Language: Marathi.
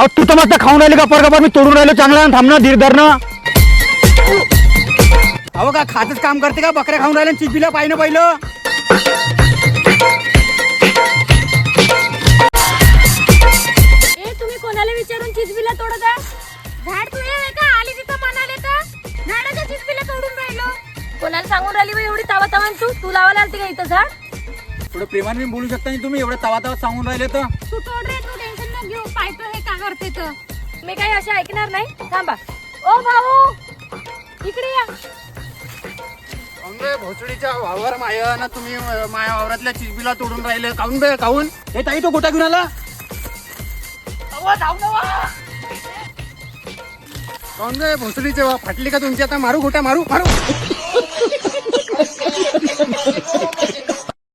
अहो तू तर मस्त खाऊन राहिले गप्पर मी तोडून राहिलो चांगला थांबणं धीर धरणं. अहो का खातच काम करते का बकऱ्या खाऊन राहिले चिजबिला पाहिलं पहिलं. तुम्ही कोणाला विचारून चिजबिला तोडत आहे? झाड तुझे आहे का? आली तिथं म्हणाले तर झाडाच्या चिजबिला तोडून राहिलो. कोणाला सांगून राहिली बाई एवढी तावा तावा? तू लावायला आलती का इथं झाड? थोडं प्रेमाने बोलू शकता नाही तुम्ही एवढं तवा तवा सांगून राहिले तर. तू तोड रे, तू टेन्शन न घेऊ. पाहतो हे का करते तर. मी काही असे ऐकणार नाही. थांबा. ओ भाऊ इकडे या. भोसडीच्या वावर माया ना तुम्ही माया वावरातल्या चिजबिला तोडून राहिले काऊन बे काऊन. हे ताई तो गोटा घेऊन आला. काऊन बे भोसडीचे फाटली का तुमची आता मारू गोटा मारू मारू.